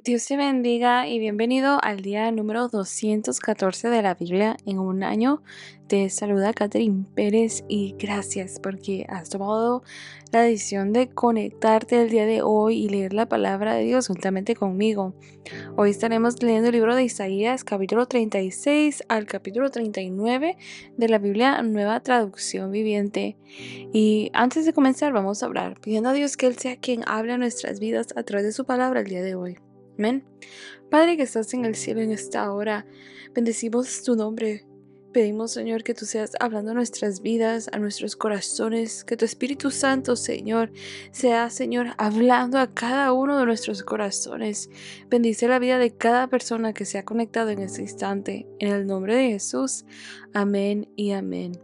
Dios te bendiga y bienvenido al día número 214 de la Biblia en un año. Te saluda Catherine Pérez y gracias porque has tomado la decisión de conectarte el día de hoy y leer la palabra de Dios juntamente conmigo. Hoy estaremos leyendo el libro de Isaías, capítulo 36 al capítulo 39 de la Biblia Nueva Traducción Viviente. Y antes de comenzar vamos a orar, pidiendo a Dios que Él sea quien hable a nuestras vidas a través de su palabra el día de hoy. Amén. Padre que estás en el cielo en esta hora, bendecimos tu nombre. Pedimos, Señor, que tú seas hablando a nuestras vidas, a nuestros corazones, que tu Espíritu Santo, Señor, sea, Señor, hablando a cada uno de nuestros corazones. Bendice la vida de cada persona que se ha conectado en este instante. En el nombre de Jesús. Amén y amén.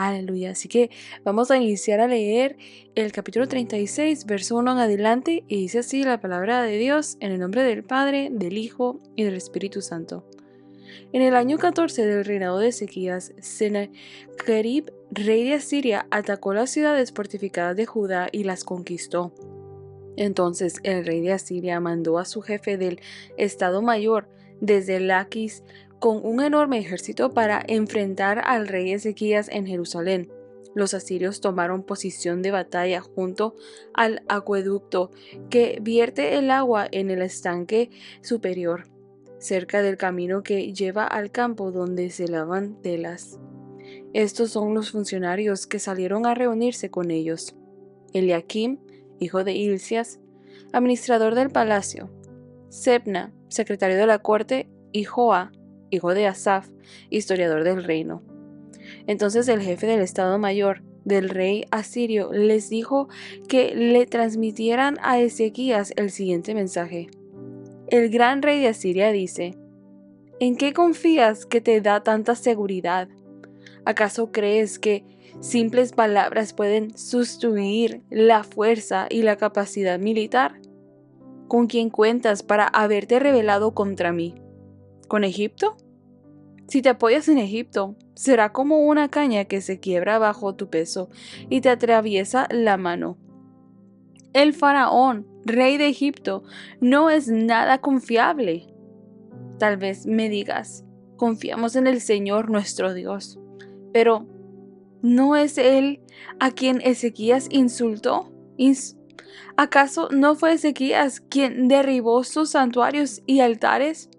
Aleluya. Así que vamos a iniciar a leer el capítulo 36, verso 1 en adelante, y dice así la palabra de Dios en el nombre del Padre, del Hijo y del Espíritu Santo. En el año 14 del reinado de Ezequías, Sennacherib, rey de Asiria, atacó las ciudades fortificadas de Judá y las conquistó. Entonces el rey de Asiria mandó a su jefe del Estado Mayor desde Laquis con un enorme ejército para enfrentar al rey Ezequías en Jerusalén. Los asirios tomaron posición de batalla junto al acueducto que vierte el agua en el estanque superior, cerca del camino que lleva al campo donde se lavan telas. Estos son los funcionarios que salieron a reunirse con ellos: Eliakim, hijo de Hilcias, administrador del palacio; Sebna, secretario de la corte; y Joa, hijo de Asaf, historiador del reino. Entonces el jefe del Estado Mayor del rey asirio les dijo que le transmitieran a Ezequías el siguiente mensaje: El gran rey de Asiria dice: ¿En qué confías que te da tanta seguridad? ¿Acaso crees que simples palabras pueden sustituir la fuerza y la capacidad militar? ¿Con quién cuentas para haberte rebelado contra mí? ¿Con Egipto? Si te apoyas en Egipto, será como una caña que se quiebra bajo tu peso y te atraviesa la mano. El faraón, rey de Egipto, no es nada confiable. Tal vez me digas: confiamos en el Señor nuestro Dios. Pero ¿no es Él a quien Ezequías insultó? ¿Acaso no fue Ezequías quien derribó sus santuarios y altares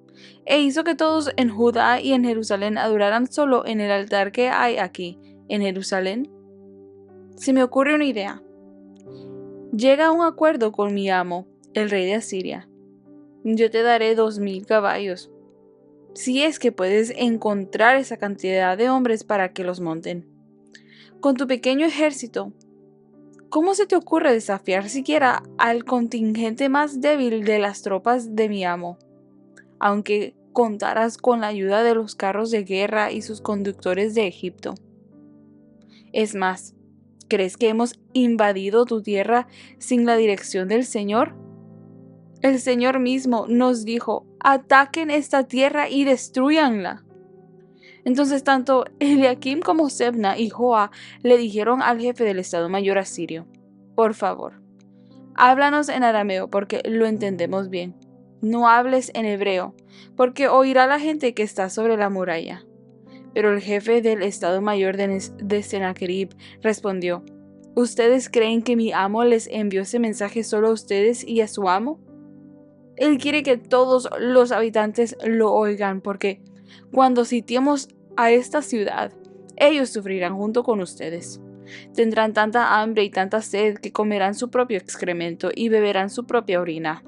e hizo que todos en Judá y en Jerusalén adoraran solo en el altar que hay aquí, en Jerusalén? Se me ocurre una idea. Llega a un acuerdo con mi amo, el rey de Asiria. Yo te daré 2000 caballos, si es que puedes encontrar esa cantidad de hombres para que los monten. Con tu pequeño ejército, ¿cómo se te ocurre desafiar siquiera al contingente más débil de las tropas de mi amo? Aunque contaras con la ayuda de los carros de guerra y sus conductores de Egipto. Es más, ¿crees que hemos invadido tu tierra sin la dirección del Señor? El Señor mismo nos dijo: ataquen esta tierra y destruyanla. Entonces tanto Eliakim como Sebna y Joa le dijeron al jefe del Estado Mayor asirio: por favor, háblanos en arameo porque lo entendemos bien. No hables en hebreo, porque oirá la gente que está sobre la muralla. Pero el jefe del Estado Mayor de Sennacherib respondió: ¿Ustedes creen que mi amo les envió ese mensaje solo a ustedes y a su amo? Él quiere que todos los habitantes lo oigan, porque cuando sitiemos a esta ciudad, ellos sufrirán junto con ustedes. Tendrán tanta hambre y tanta sed que comerán su propio excremento y beberán su propia orina.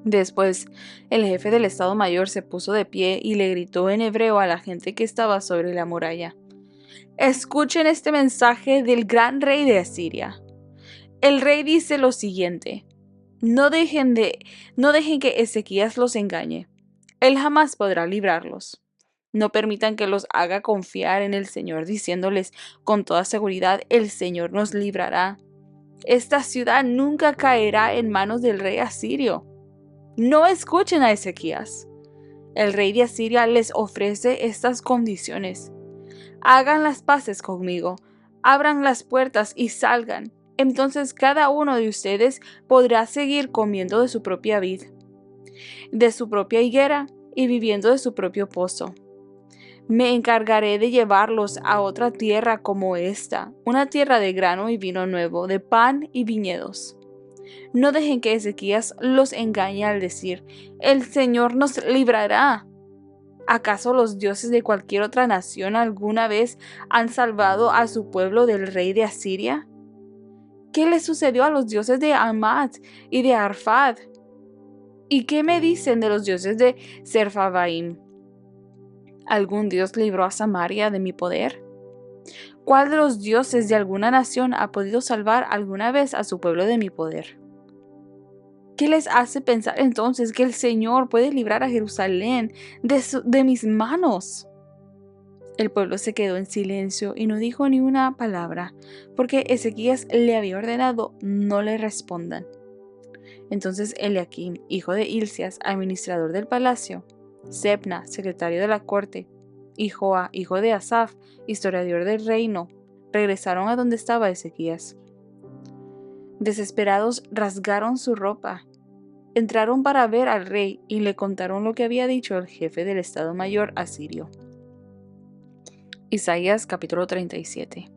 Después, el jefe del Estado Mayor se puso de pie y le gritó en hebreo a la gente que estaba sobre la muralla: escuchen este mensaje del gran rey de Asiria. El rey dice lo siguiente: no dejen que Ezequías los engañe. Él jamás podrá librarlos. No permitan que los haga confiar en el Señor, diciéndoles con toda seguridad: el Señor nos librará. Esta ciudad nunca caerá en manos del rey asirio. No escuchen a Ezequías. El rey de Asiria les ofrece estas condiciones: hagan las paces conmigo, abran las puertas y salgan. Entonces cada uno de ustedes podrá seguir comiendo de su propia vid. de su propia higuera y viviendo de su propio pozo. Me encargaré de llevarlos a otra tierra como esta, una tierra de grano y vino nuevo, de pan y viñedos. No dejen que Ezequías los engañe al decir, el Señor nos librará. ¿Acaso los dioses de cualquier otra nación alguna vez han salvado a su pueblo del rey de Asiria? ¿Qué le sucedió a los dioses de Amat y de Arfad? ¿Y qué me dicen de los dioses de Serfavaim? ¿Algún dios libró a Samaria de mi poder? ¿Cuál de los dioses de alguna nación ha podido salvar alguna vez a su pueblo de mi poder? ¿Qué les hace pensar entonces que el Señor puede librar a Jerusalén de mis manos? El pueblo se quedó en silencio y no dijo ni una palabra, porque Ezequías le había ordenado no le respondan. Entonces Eliaquim, hijo de Hilcias, administrador del palacio, Sebna, secretario de la corte, y Joa, hijo de Asaf, historiador del reino, regresaron a donde estaba Ezequías. Desesperados rasgaron su ropa. Entraron para ver al rey y le contaron lo que había dicho el jefe del Estado Mayor asirio. Isaías capítulo 37.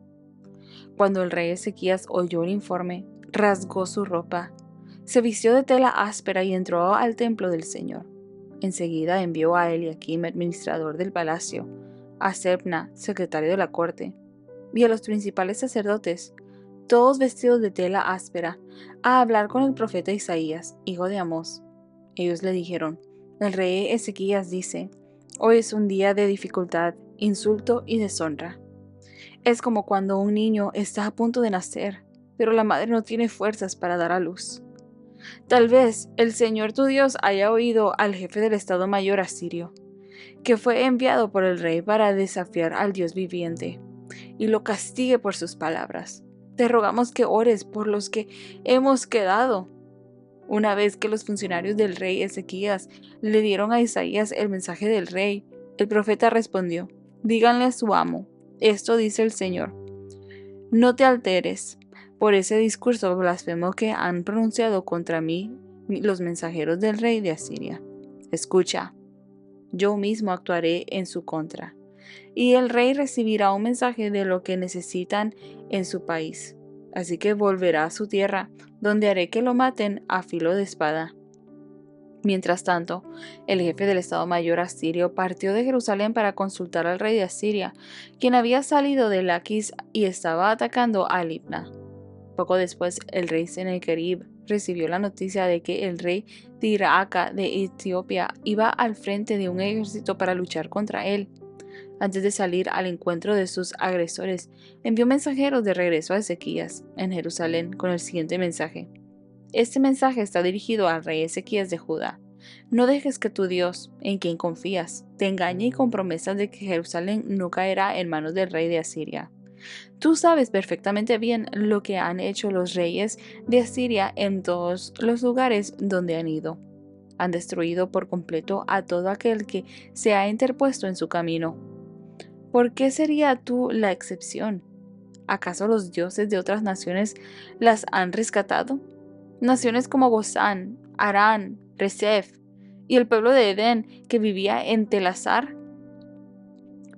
Cuando el rey Ezequías oyó el informe, rasgó su ropa, se vistió de tela áspera y entró al templo del Señor. Enseguida envió a Eliaquim, administrador del palacio, a Sebna, secretario de la corte, y a los principales sacerdotes, todos vestidos de tela áspera, a hablar con el profeta Isaías, hijo de Amós. Ellos le dijeron, el rey Ezequías dice, hoy es un día de dificultad, insulto y deshonra. Es como cuando un niño está a punto de nacer, pero la madre no tiene fuerzas para dar a luz. Tal vez el Señor tu Dios haya oído al jefe del Estado Mayor asirio, que fue enviado por el rey para desafiar al Dios viviente, y lo castigue por sus palabras. Te rogamos que ores por los que hemos quedado. Una vez que los funcionarios del rey Ezequías le dieron a Isaías el mensaje del rey, el profeta respondió, díganle a su amo, esto dice el Señor, no te alteres por ese discurso blasfemo que han pronunciado contra mí los mensajeros del rey de Asiria. Escucha, yo mismo actuaré en su contra, y el rey recibirá un mensaje de lo que necesitan en su país. Así que volverá a su tierra, donde haré que lo maten a filo de espada. Mientras tanto, el jefe del Estado Mayor asirio partió de Jerusalén para consultar al rey de Asiria, quien había salido de Laquis y estaba atacando a Libna. Poco después, el rey Sennacherib recibió la noticia de que el rey Tirhaka de Etiopía iba al frente de un ejército para luchar contra él. Antes de salir al encuentro de sus agresores, envió mensajeros de regreso a Ezequías, en Jerusalén, con el siguiente mensaje. Este mensaje está dirigido al rey Ezequías de Judá. No dejes que tu Dios, en quien confías, te engañe con promesas de que Jerusalén no caerá en manos del rey de Asiria. Tú sabes perfectamente bien lo que han hecho los reyes de Asiria en todos los lugares donde han ido. Han destruido por completo a todo aquel que se ha interpuesto en su camino. ¿Por qué sería tú la excepción? ¿Acaso los dioses de otras naciones las han rescatado? Naciones como Gozán, Harán, Resef y el pueblo de Edén que vivía en Telasar.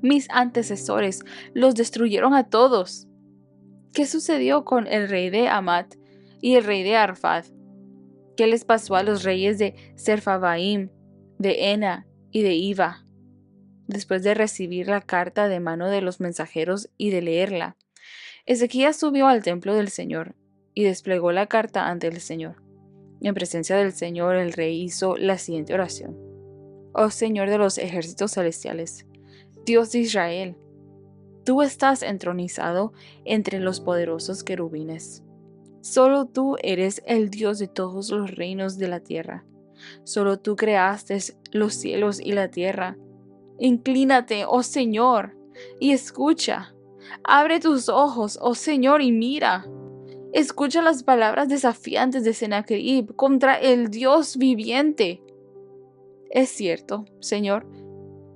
Mis antecesores los destruyeron a todos. ¿Qué sucedió con el rey de Amat y el rey de Arfad? ¿Qué les pasó a los reyes de Serfavaim, de Ena y de Iva? Después de recibir la carta de mano de los mensajeros y de leerla, Ezequías subió al templo del Señor y desplegó la carta ante el Señor. En presencia del Señor, el rey hizo la siguiente oración. Oh Señor de los ejércitos celestiales, Dios de Israel, tú estás entronizado entre los poderosos querubines. Solo tú eres el Dios de todos los reinos de la tierra. Solo tú creaste los cielos y la tierra. Inclínate, oh Señor, y escucha. Abre tus ojos, oh Señor, y mira. Escucha las palabras desafiantes de Sennacherib contra el Dios viviente. Es cierto, Señor,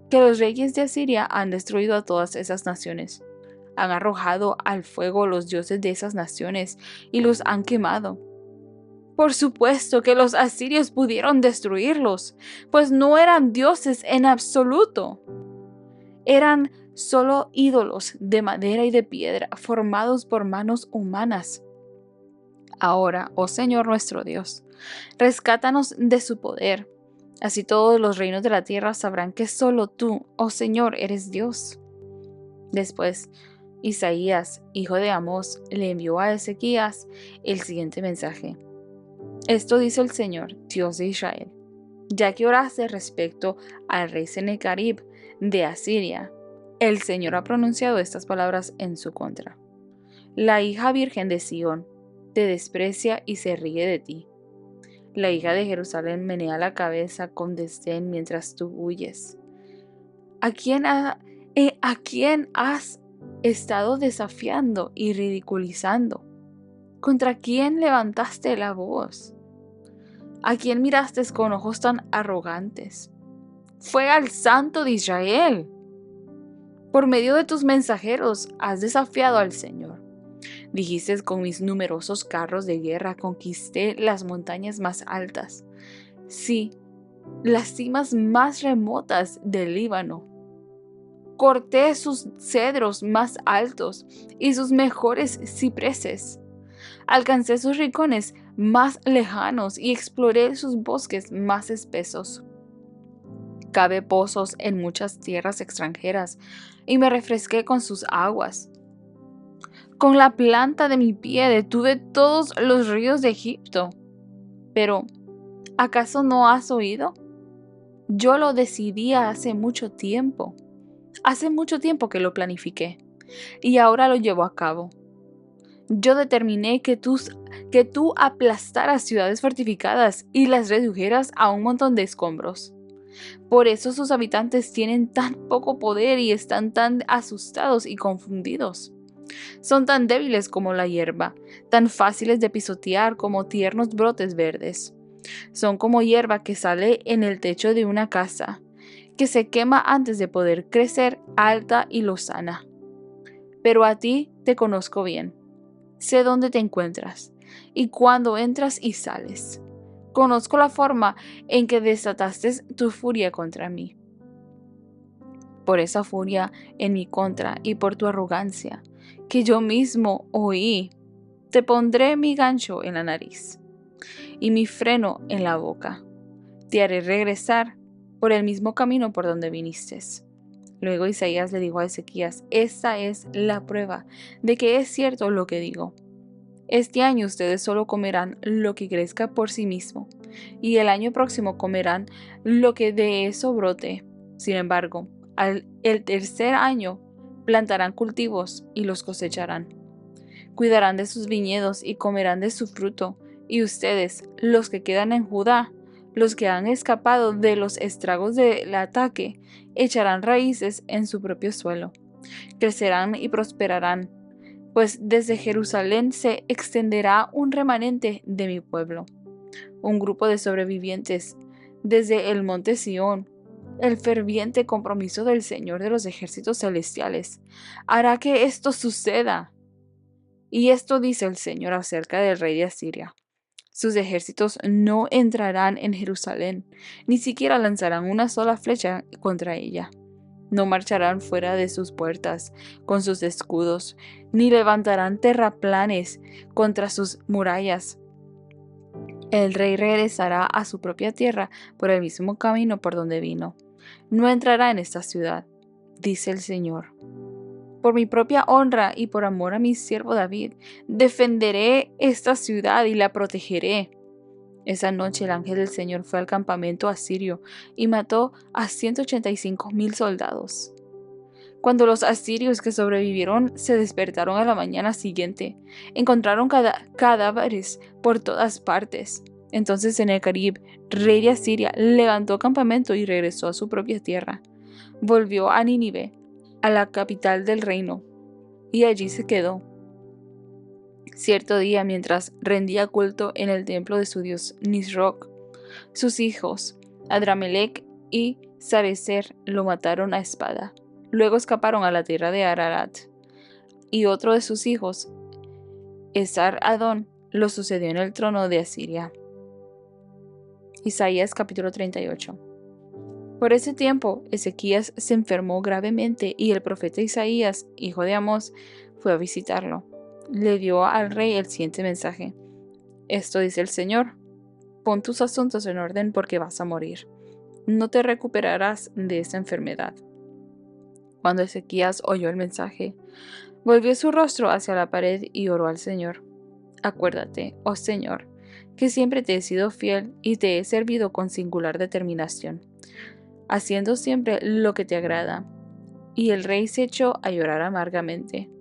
que los reyes de Asiria han destruido a todas esas naciones. Han arrojado al fuego los dioses de esas naciones y los han quemado. Por supuesto que los asirios pudieron destruirlos, pues no eran dioses en absoluto. Eran solo ídolos de madera y de piedra formados por manos humanas. Ahora, oh Señor nuestro Dios, rescátanos de su poder. Así todos los reinos de la tierra sabrán que solo tú, oh Señor, eres Dios. Después, Isaías, hijo de Amós, le envió a Ezequías el siguiente mensaje. Esto dice el Señor, Dios de Israel. Ya que oraste respecto al rey Sennacherib de Asiria, el Señor ha pronunciado estas palabras en su contra. La hija virgen de Sión te desprecia y se ríe de ti. La hija de Jerusalén menea la cabeza con desdén mientras tú huyes. ¿A quién has estado desafiando y ridiculizando? ¿Contra quién levantaste la voz? ¿A quién miraste con ojos tan arrogantes? Fue al Santo de Israel. Por medio de tus mensajeros has desafiado al Señor. Dijiste, con mis numerosos carros de guerra conquisté las montañas más altas. Sí, las cimas más remotas del Líbano. Corté sus cedros más altos y sus mejores cipreses. Alcancé sus rincones más lejanos y exploré sus bosques más espesos. Cavé pozos en muchas tierras extranjeras y me refresqué con sus aguas. Con la planta de mi pie detuve todos los ríos de Egipto. Pero, ¿acaso no has oído? Yo lo decidí hace mucho tiempo. Hace mucho tiempo que lo planifiqué y ahora lo llevo a cabo. Yo determiné que tú aplastaras ciudades fortificadas y las redujeras a un montón de escombros. Por eso sus habitantes tienen tan poco poder y están tan asustados y confundidos. Son tan débiles como la hierba, tan fáciles de pisotear como tiernos brotes verdes. Son como hierba que sale en el techo de una casa, que se quema antes de poder crecer alta y lozana. Pero a ti te conozco bien. Sé dónde te encuentras y cuándo entras y sales. Conozco la forma en que desataste tu furia contra mí. Por esa furia en mi contra y por tu arrogancia, que yo mismo oí, te pondré mi gancho en la nariz y mi freno en la boca. Te haré regresar por el mismo camino por donde viniste. Luego Isaías le dijo a Ezequías, esta es la prueba de que es cierto lo que digo. Este año ustedes solo comerán lo que crezca por sí mismo, y el año próximo comerán lo que de eso brote. Sin embargo, el tercer año plantarán cultivos y los cosecharán. Cuidarán de sus viñedos y comerán de su fruto, y ustedes, los que quedan en Judá, los que han escapado de los estragos del ataque, echarán raíces en su propio suelo. Crecerán y prosperarán, pues desde Jerusalén se extenderá un remanente de mi pueblo, un grupo de sobrevivientes desde el monte Sión. El ferviente compromiso del Señor de los ejércitos celestiales hará que esto suceda. Y esto dice el Señor acerca del rey de Asiria. Sus ejércitos no entrarán en Jerusalén, ni siquiera lanzarán una sola flecha contra ella. No marcharán fuera de sus puertas con sus escudos, ni levantarán terraplanes contra sus murallas. El rey regresará a su propia tierra por el mismo camino por donde vino. No entrará en esta ciudad, dice el Señor. Por mi propia honra y por amor a mi siervo David, defenderé esta ciudad y la protegeré. Esa noche el ángel del Señor fue al campamento asirio y mató a 185,000 soldados. Cuando los asirios que sobrevivieron se despertaron a la mañana siguiente, encontraron cadáveres por todas partes. Entonces Sennacherib, rey de Asiria, levantó campamento y regresó a su propia tierra. Volvió a Nínive, a la capital del reino, y allí se quedó. Cierto día, mientras rendía culto en el templo de su dios Nisroch, sus hijos, Adramelech y Sarecer, lo mataron a espada. Luego escaparon a la tierra de Ararat, y otro de sus hijos, Esar-Adón, lo sucedió en el trono de Asiria. Isaías capítulo 38. Por ese tiempo, Ezequías se enfermó gravemente y el profeta Isaías, hijo de Amós, fue a visitarlo. Le dio al rey el siguiente mensaje. Esto dice el Señor: pon tus asuntos en orden porque vas a morir. No te recuperarás de esa enfermedad. Cuando Ezequías oyó el mensaje, volvió su rostro hacia la pared y oró al Señor. Acuérdate, oh Señor, que siempre te he sido fiel y te he servido con singular determinación, haciendo siempre lo que te agrada. Y el rey se echó a llorar amargamente.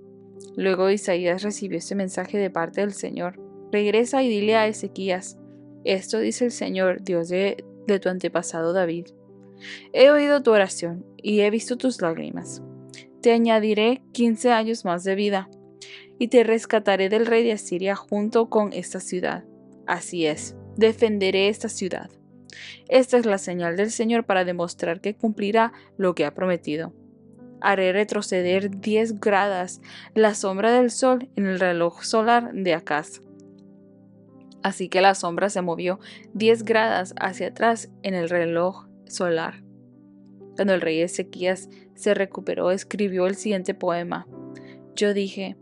Luego Isaías recibió este mensaje de parte del Señor. Regresa y dile a Ezequías: esto dice el Señor, Dios de tu antepasado David. He oído tu oración y he visto tus lágrimas. Te añadiré 15 años más de vida, y te rescataré del rey de Asiria junto con esta ciudad. Así es, defenderé esta ciudad. Esta es la señal del Señor para demostrar que cumplirá lo que ha prometido. Haré retroceder 10 gradas la sombra del sol en el reloj solar de Acaz. Así que la sombra se movió 10 gradas hacia atrás en el reloj solar. Cuando el rey Ezequías se recuperó, escribió el siguiente poema. Yo dije: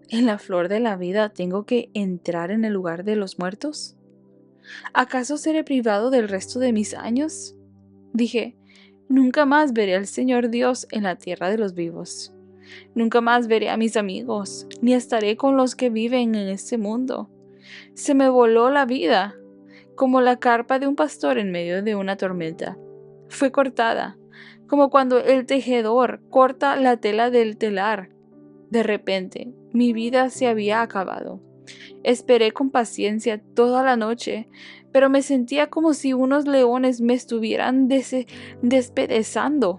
¿en la flor de la vida tengo que entrar en el lugar de los muertos? ¿Acaso seré privado del resto de mis años? Dije: nunca más veré al Señor Dios en la tierra de los vivos. Nunca más veré a mis amigos, ni estaré con los que viven en este mundo. Se me voló la vida, como la carpa de un pastor en medio de una tormenta. Fue cortada, como cuando el tejedor corta la tela del telar. De repente, mi vida se había acabado. Esperé con paciencia toda la noche, pero me sentía como si unos leones me estuvieran despedazando.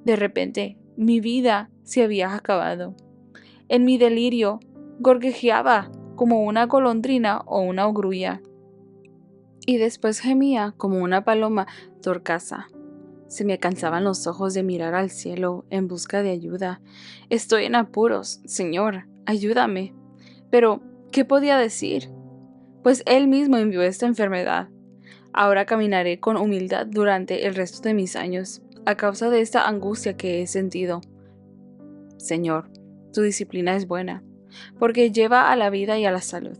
De repente, mi vida se había acabado. En mi delirio, gorjeaba como una golondrina o una grulla, y después gemía como una paloma torcasa. Se me cansaban los ojos de mirar al cielo en busca de ayuda. Estoy en apuros, Señor, ayúdame. Pero, ¿qué podía decir? Pues Él mismo envió esta enfermedad. Ahora caminaré con humildad durante el resto de mis años, a causa de esta angustia que he sentido. Señor, tu disciplina es buena, porque lleva a la vida y a la salud.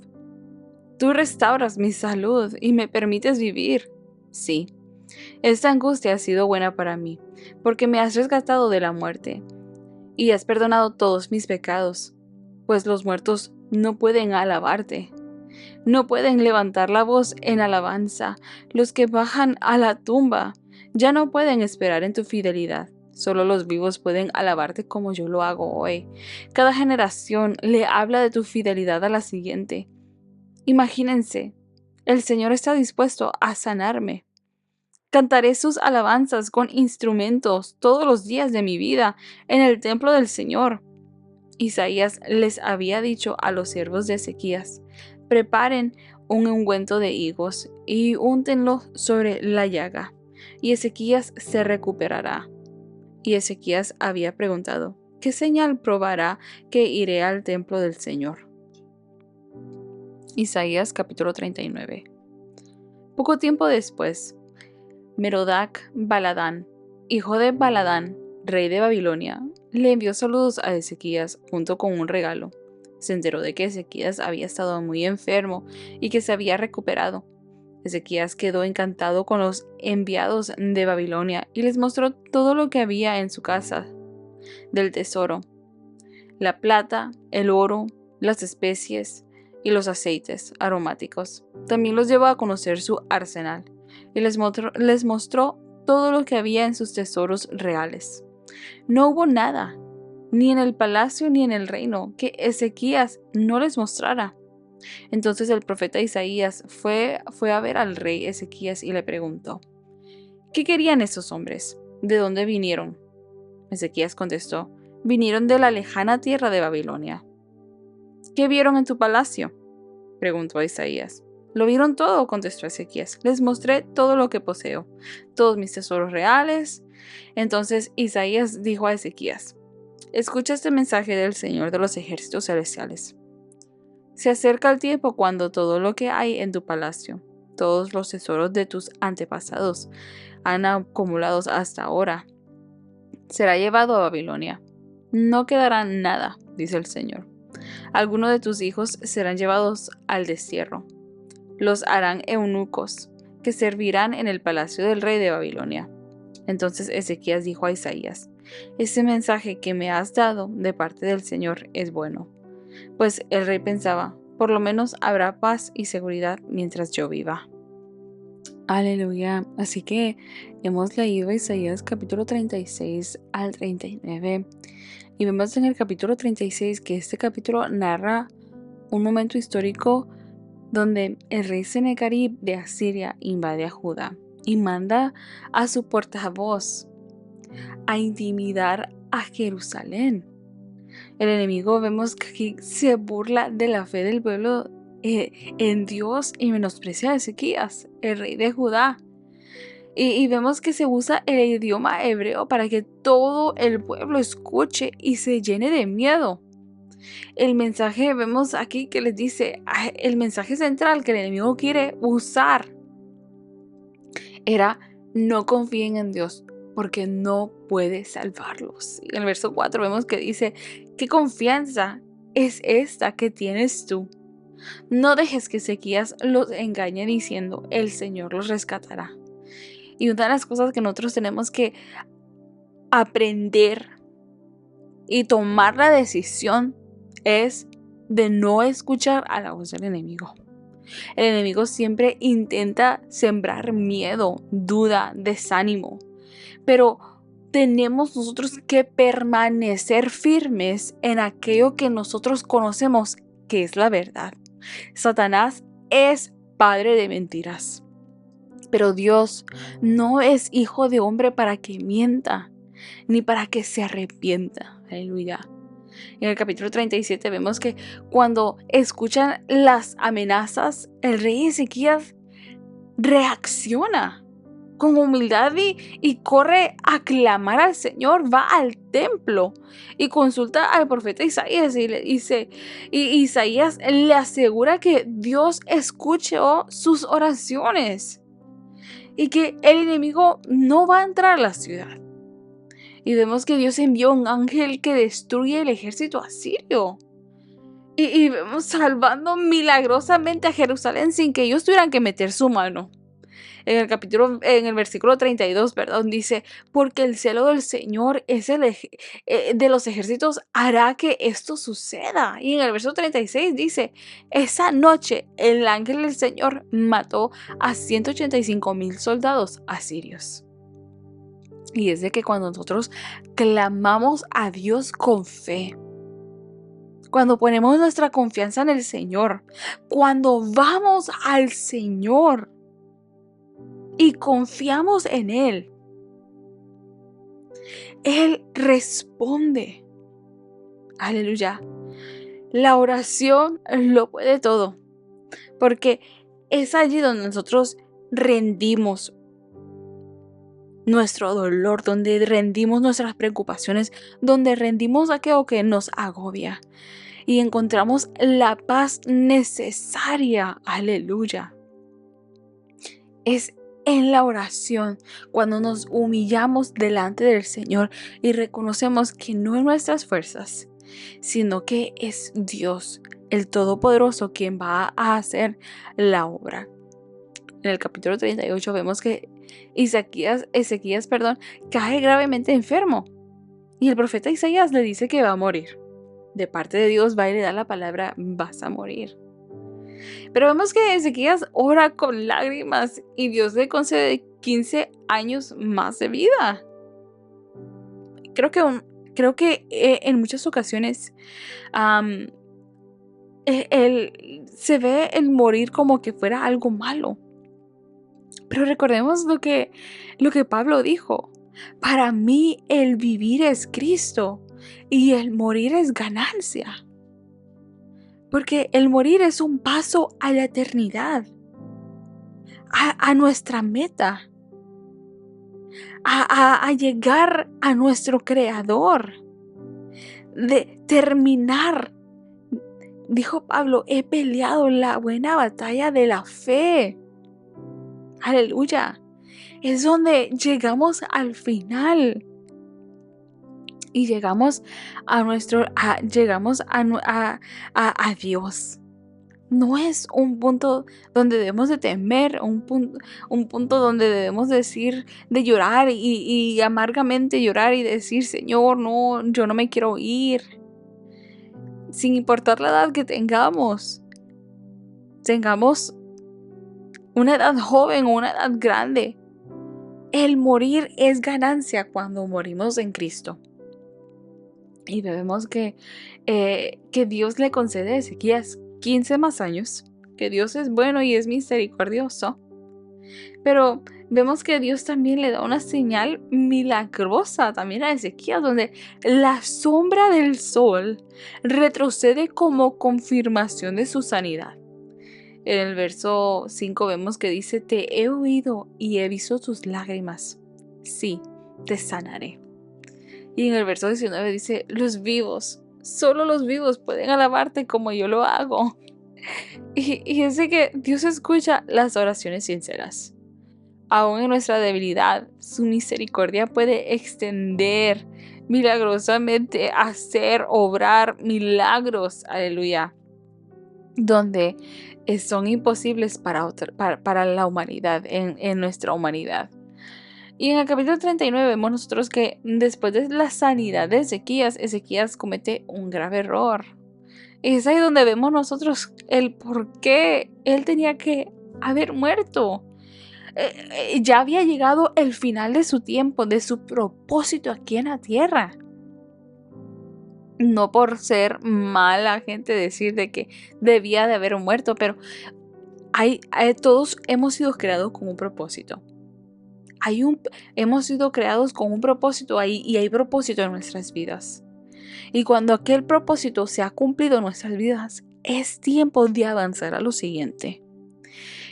Tú restauras mi salud y me permites vivir. Sí, esta angustia ha sido buena para mí, porque me has rescatado de la muerte, y has perdonado todos mis pecados, pues los muertos no pueden alabarte. No pueden levantar la voz en alabanza. Los que bajan a la tumba ya no pueden esperar en tu fidelidad. Solo los vivos pueden alabarte como yo lo hago hoy. Cada generación le habla de tu fidelidad a la siguiente. Imagínense, el Señor está dispuesto a sanarme. Cantaré sus alabanzas con instrumentos todos los días de mi vida en el templo del Señor. Isaías les había dicho a los siervos de Ezequías: preparen un ungüento de higos y úntenlo sobre la llaga, y Ezequías se recuperará. Y Ezequías había preguntado: ¿qué señal probará que iré al templo del Señor? Isaías capítulo 39. Poco tiempo después, Merodach Baladán, hijo de Baladán, rey de Babilonia, le envió saludos a Ezequías junto con un regalo. Se enteró de que Ezequías había estado muy enfermo y que se había recuperado. Ezequías quedó encantado con los enviados de Babilonia y les mostró todo lo que había en su casa del tesoro: la plata, el oro, las especies y los aceites aromáticos. También los llevó a conocer su arsenal y les mostró todo lo que había en sus tesoros reales. No hubo nada, ni en el palacio ni en el reino, que Ezequías no les mostrara. Entonces el profeta Isaías fue a ver al rey Ezequías y le preguntó: ¿qué querían esos hombres? ¿De dónde vinieron? Ezequías contestó: vinieron de la lejana tierra de Babilonia. ¿Qué vieron en tu palacio?, preguntó Isaías. Lo vieron todo, contestó Ezequías. Les mostré todo lo que poseo, todos mis tesoros reales. Entonces Isaías dijo a Ezequías: escucha este mensaje del Señor de los ejércitos celestiales. Se acerca el tiempo cuando todo lo que hay en tu palacio, todos los tesoros de tus antepasados han acumulados hasta ahora, será llevado a Babilonia. No quedará nada, dice el Señor. Algunos de tus hijos serán llevados al destierro. Los harán eunucos, que servirán en el palacio del rey de Babilonia. Entonces Ezequías dijo a Isaías: ese mensaje que me has dado de parte del Señor es bueno. Pues el rey pensaba: por lo menos habrá paz y seguridad mientras yo viva. Aleluya. Así que hemos leído Isaías capítulo 36 al 39. Y vemos en el capítulo 36 que este capítulo narra un momento histórico donde el rey Senaquerib de Asiria invade a Judá y manda a su portavoz a intimidar a Jerusalén. El enemigo, vemos que aquí se burla de la fe del pueblo en Dios y menosprecia a Ezequías, el rey de Judá. Y vemos que se usa el idioma hebreo para que todo el pueblo escuche y se llene de miedo. El mensaje, vemos aquí que les dice, el mensaje central que el enemigo quiere usar era: no confíen en Dios porque no puede salvarlos. Y en el verso 4 vemos que dice: ¿qué confianza es esta que tienes tú? No dejes que Ezequías los engañe diciendo: el Señor los rescatará. Y una de las cosas que nosotros tenemos que aprender y tomar la decisión es de no escuchar a la voz del enemigo. El enemigo siempre intenta sembrar miedo, duda, desánimo, pero tenemos nosotros que permanecer firmes en aquello que nosotros conocemos que es la verdad. Satanás es padre de mentiras, pero Dios no es hijo de hombre para que mienta, ni para que se arrepienta. Aleluya. En el capítulo 37 vemos que cuando escuchan las amenazas, el rey Ezequías reacciona con humildad y corre a clamar al Señor, va al templo y consulta al profeta Isaías y le dice, y Isaías le asegura que Dios escuchó sus oraciones y que el enemigo no va a entrar a la ciudad. Y vemos que Dios envió un ángel que destruye el ejército asirio. Y vemos salvando milagrosamente a Jerusalén sin que ellos tuvieran que meter su mano. En el versículo 32, perdón, dice: porque el celo del Señor es de los ejércitos hará que esto suceda. Y en el verso 36 dice: esa noche el ángel del Señor mató a 185,000 soldados asirios. Y es de que cuando nosotros clamamos a Dios con fe, cuando ponemos nuestra confianza en el Señor, cuando vamos al Señor y confiamos en Él, Él responde. Aleluya. La oración lo puede todo, porque es allí donde nosotros rendimos nuestro dolor, donde rendimos nuestras preocupaciones, donde rendimos aquello que nos agobia y encontramos la paz necesaria. Aleluya. Es en la oración cuando nos humillamos delante del Señor y reconocemos que no es nuestras fuerzas, sino que es Dios, el Todopoderoso, quien va a hacer la obra. En el capítulo 38 vemos que Ezequías, cae gravemente enfermo y el profeta Isaías le dice que va a morir. De parte de Dios va y le da la palabra: vas a morir. Pero vemos que Ezequías ora con lágrimas y Dios le concede 15 años más de vida. Creo que en muchas ocasiones se ve el morir como que fuera algo malo. Pero recordemos lo que Pablo dijo: para mí el vivir es Cristo y el morir es ganancia. Porque el morir es un paso a la eternidad, a nuestra meta, a llegar a nuestro Creador, de terminar dijo Pablo, he peleado la buena batalla de la fe. Aleluya. Es donde llegamos al final. Y llegamos a Dios. No es un punto donde debemos de temer, un punto donde debemos decir, de llorar y amargamente llorar y decir, Señor, no, yo no me quiero ir. Sin importar la edad que tengamos una edad joven o una edad grande. El morir es ganancia cuando morimos en Cristo. Y vemos que Dios le concede a Ezequías 15 más años, que Dios es bueno y es misericordioso. Pero vemos que Dios también le da una señal milagrosa también a Ezequías, donde la sombra del sol retrocede como confirmación de su sanidad. En el verso 5 vemos que dice, te he oído y he visto tus lágrimas. Sí, te sanaré. Y en el verso 19 dice, los vivos, solo los vivos pueden alabarte como yo lo hago. Y es de que Dios escucha las oraciones sinceras. Aún en nuestra debilidad, su misericordia puede extender milagrosamente, obrar milagros, aleluya, donde son imposibles para la humanidad, en nuestra humanidad. Y en el capítulo 39 vemos nosotros que después de la sanidad de Ezequías comete un grave error. Es ahí donde vemos nosotros el por qué él tenía que haber muerto. Ya había llegado el final de su tiempo, de su propósito aquí en la tierra. No por ser mala gente decir de que debía de haber muerto, pero todos hemos sido creados con un propósito. Hemos sido creados con un propósito y hay propósito en nuestras vidas. Y cuando aquel propósito se ha cumplido en nuestras vidas, es tiempo de avanzar a lo siguiente.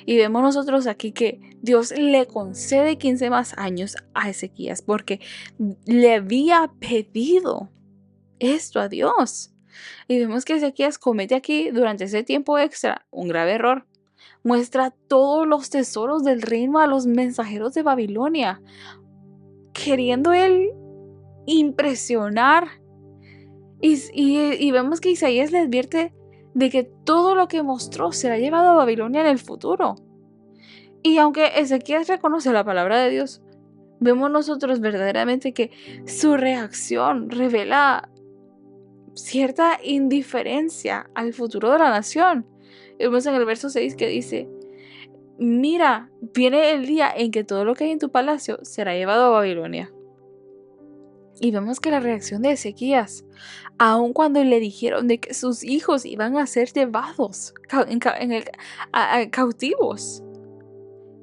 Y vemos nosotros aquí que Dios le concede 15 más años a Ezequías porque le había pedido esto a Dios. Y vemos que Ezequías comete aquí durante ese tiempo extra un grave error. Muestra todos los tesoros del reino a los mensajeros de Babilonia, queriendo él impresionar. Y vemos que Isaías le advierte de que todo lo que mostró será llevado a Babilonia en el futuro. Y aunque Ezequías reconoce la palabra de Dios, vemos nosotros verdaderamente que su reacción revela cierta indiferencia al futuro de la nación. Vemos en el verso 6 que dice, mira, viene el día en que todo lo que hay en tu palacio será llevado a Babilonia. Y vemos que la reacción de Ezequías, aun cuando le dijeron de que sus hijos iban a ser llevados cautivos,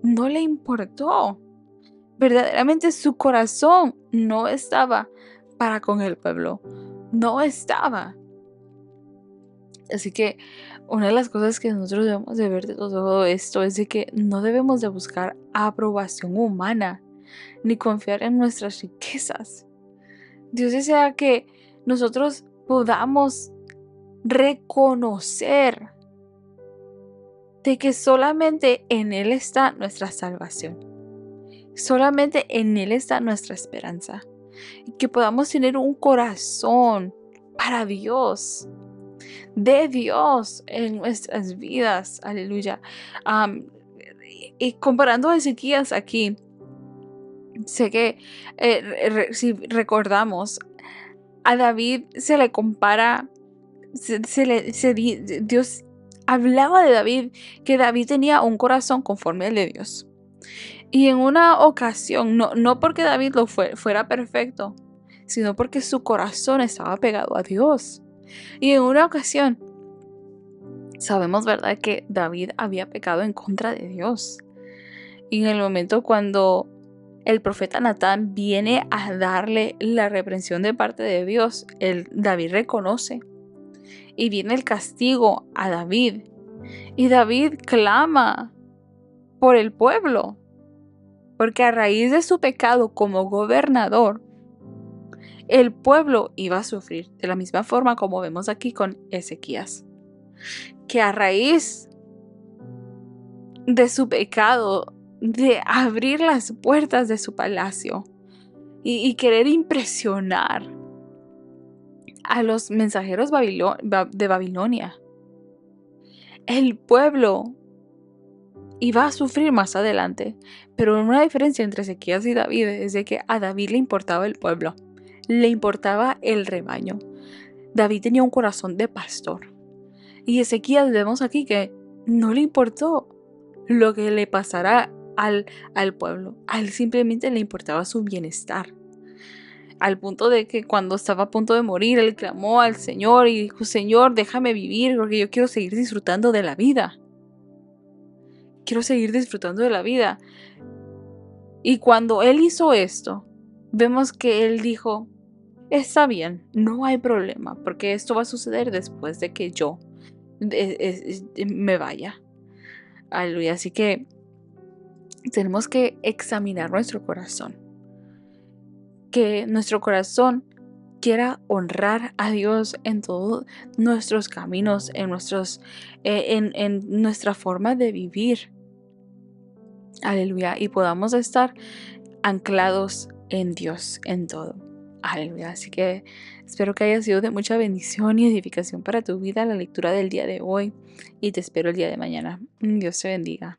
no le importó. Verdaderamente su corazón no estaba para con el pueblo. No estaba. Así que una de las cosas que nosotros debemos de ver de todo esto es de que no debemos de buscar aprobación humana ni confiar en nuestras riquezas. Dios desea que nosotros podamos reconocer de que solamente en Él está nuestra salvación. Solamente en Él está nuestra esperanza. Y que podamos tener un corazón para Dios, de Dios en nuestras vidas. Aleluya. Y comparando a Ezequías aquí, sé que si recordamos, a David se le compara, Dios hablaba de David, que David tenía un corazón conforme al de Dios. Y en una ocasión, no porque David fuera perfecto, sino porque su corazón estaba pegado a Dios. Y en una ocasión, sabemos, ¿verdad?, que David había pecado en contra de Dios. Y en el momento cuando el profeta Natán viene a darle la reprensión de parte de Dios, David reconoce. Y viene el castigo a David. Y David clama por el pueblo. Porque a raíz de su pecado como gobernador, el pueblo iba a sufrir de la misma forma como vemos aquí con Ezequías. que a raíz de su pecado, de abrir las puertas de su palacio y querer impresionar a los mensajeros de Babilonia, el pueblo iba a sufrir más adelante. Pero una diferencia entre Ezequías y David es de que a David le importaba el pueblo, le importaba el rebaño. David tenía un corazón de pastor. Y Ezequías vemos aquí que no le importó lo que le pasara al pueblo. A él simplemente le importaba su bienestar. Al punto de que cuando estaba a punto de morir, él clamó al Señor y dijo: Señor, déjame vivir porque yo quiero seguir disfrutando de la vida. Quiero seguir disfrutando de la vida. Y cuando él hizo esto, vemos que él dijo: está bien, no hay problema, porque esto va a suceder después de que yo me vaya. Aleluya. Así que tenemos que examinar nuestro corazón. Que nuestro corazón quiera honrar a Dios en todos nuestros caminos, en nuestra forma de vivir. Aleluya. Y podamos estar anclados en Dios en todo. Aleluya. Así que espero que haya sido de mucha bendición y edificación para tu vida la lectura del día de hoy. Y te espero el día de mañana. Dios te bendiga.